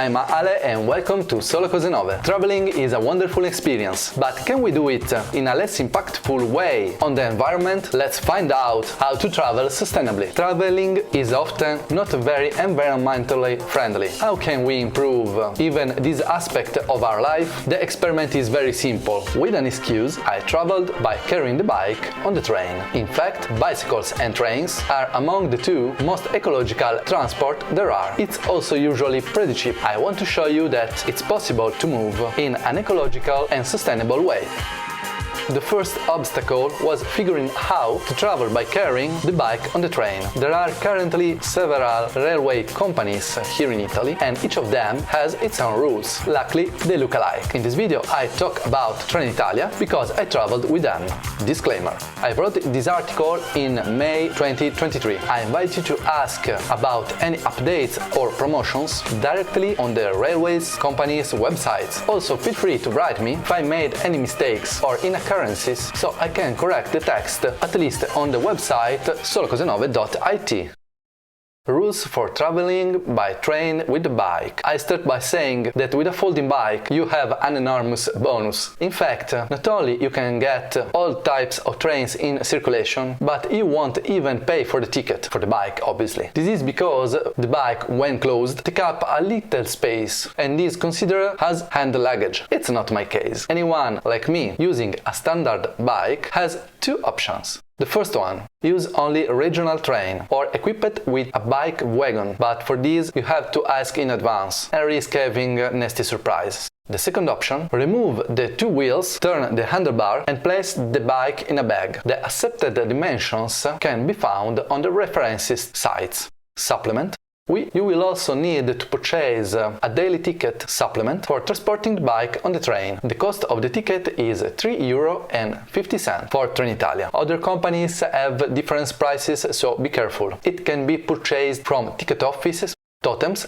I'm Ale and welcome to Solo Cose Nove. Traveling is a wonderful experience, but can we do it in a less impactful way on the environment? Let's find out how to travel sustainably. Traveling is often not very environmentally friendly. How can we improve even this aspect of our life? The experiment is very simple. With an excuse, I traveled by carrying the bike on the train. In fact, bicycles and trains are among the two most ecological transport there are. It's also usually pretty cheap. I want to show you that it's possible to move in an ecological and sustainable way. The first obstacle was figuring how to travel by carrying the bike on the train. There are currently several railway companies here in Italy, and each of them has its own rules. Luckily, they look alike. In this video, I talk about Trenitalia because I traveled with them. Disclaimer: I wrote this article in May 2023. I invite you to ask about any updates or promotions directly on the railways companies' websites. Also, feel free to write me if I made any mistakes or inaccuracies so I can correct the text, at least on the website solocosenove.it. Rules for traveling by train with the bike. I start by saying that with a folding bike you have an enormous bonus. In fact, not only you can get all types of trains in circulation, but you won't even pay for the ticket, for the bike obviously. This is because the bike, when closed, take up a little space and is considered as hand luggage. It's not my case. Anyone like me using a standard bike has two options. The first one, use only regional train or equip it with a bike wagon, but for this you have to ask in advance and risk having nasty surprises. The second option, remove the two wheels, turn the handlebar and place the bike in a bag. The accepted dimensions can be found on the references sites. Supplement. You will also need to purchase a daily ticket supplement for transporting the bike on the train. The cost of the ticket is €3.50 for Trenitalia. Other companies have different prices, so be careful. It can be purchased from ticket offices, totems,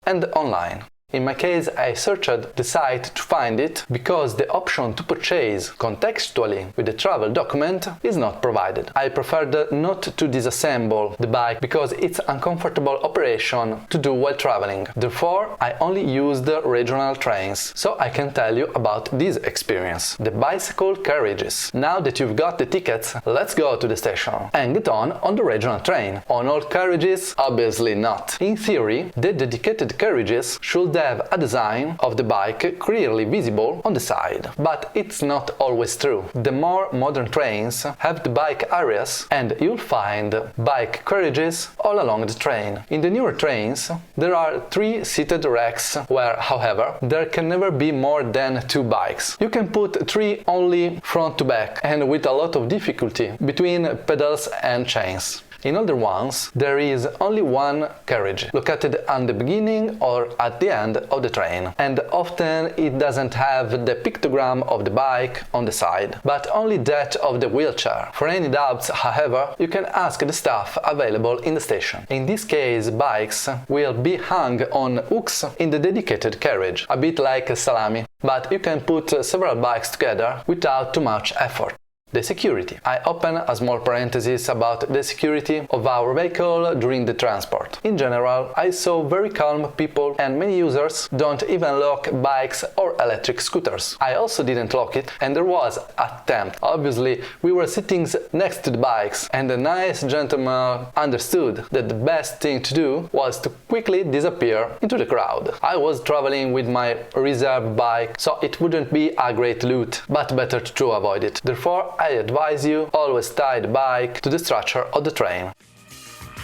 and online. In my case, I searched the site to find it because the option to purchase contextually with the travel document is not provided. I preferred not to disassemble the bike because it's an uncomfortable operation to do while traveling. Therefore, I only used regional trains, so I can tell you about this experience. The bicycle carriages. Now that you've got the tickets, let's go to the station and get on the regional train. On all carriages? Obviously not. In theory, the dedicated carriages should have a design of the bike clearly visible on the side, but it's not always true. The more modern trains have the bike areas and you'll find bike carriages all along the train. In the newer trains, there are 3 seated racks where, however, there can never be more than 2 bikes. You can put 3 only front to back and with a lot of difficulty between pedals and chains. In older ones, there is only one carriage, located at the beginning or at the end of the train, and often it doesn't have the pictogram of the bike on the side, but only that of the wheelchair. For any doubts, however, you can ask the staff available in the station. In this case, bikes will be hung on hooks in the dedicated carriage, a bit like a salami, but you can put several bikes together without too much effort. The security. I open a small parenthesis about the security of our vehicle during the transport. In general, I saw very calm people and many users don't even lock bikes or electric scooters. I also didn't lock it and there was an attempt. Obviously, we were sitting next to the bikes and the nice gentleman understood that the best thing to do was to quickly disappear into the crowd. I was traveling with my reserve bike, so it wouldn't be a great loot, but better to avoid it. Therefore, I advise you always tie the bike to the structure of the train.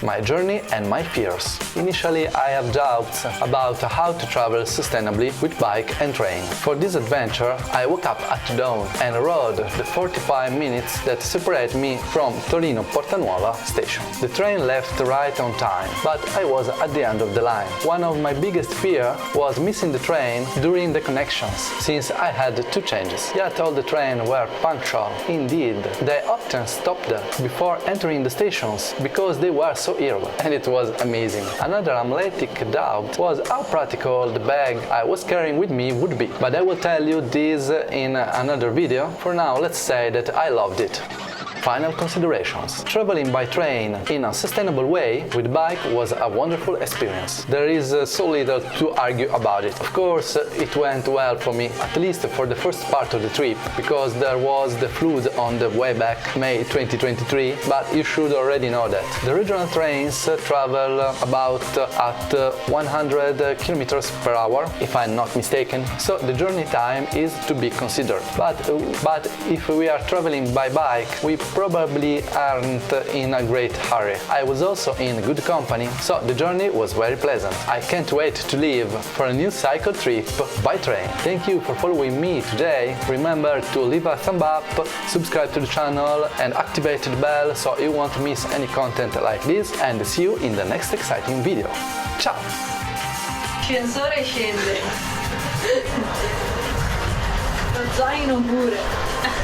My journey and my fears. Initially, I have doubts about how to travel sustainably with bike and train. For this adventure, I woke up at dawn and rode the 45 minutes that separate me from Torino Portanuova station. The train left right on time, but I was at the end of the line. One of my biggest fears was missing the train during the connections, since I had 2 changes. Yet all the trains were punctual. Indeed, they often stopped before entering the stations because they were so early, and it was amazing. Another athletic doubt was how practical the bag I was carrying with me would be, but I will tell you this in another video. For now, let's say that I loved it. final considerations. Traveling by train in a sustainable way with bike was a wonderful experience. There is so little to argue about it. Of course, it went well for me, at least for the first part of the trip, because there was the flood on the way back May 2023, but you should already know that. The regional trains travel about at 100 kilometers per hour, if I'm not mistaken, so the journey time is to be considered. But if we are traveling by bike, we probably aren't in a great hurry. I was also in good company, so the journey was very pleasant. I can't wait to leave for a new cycle trip by train. Thank you for following me today. Remember to leave a thumb up, subscribe to the channel and activate the bell so you won't miss any content like this, and see you in the next exciting video. Ciao! L'ascensore scende. Lo zaino pure.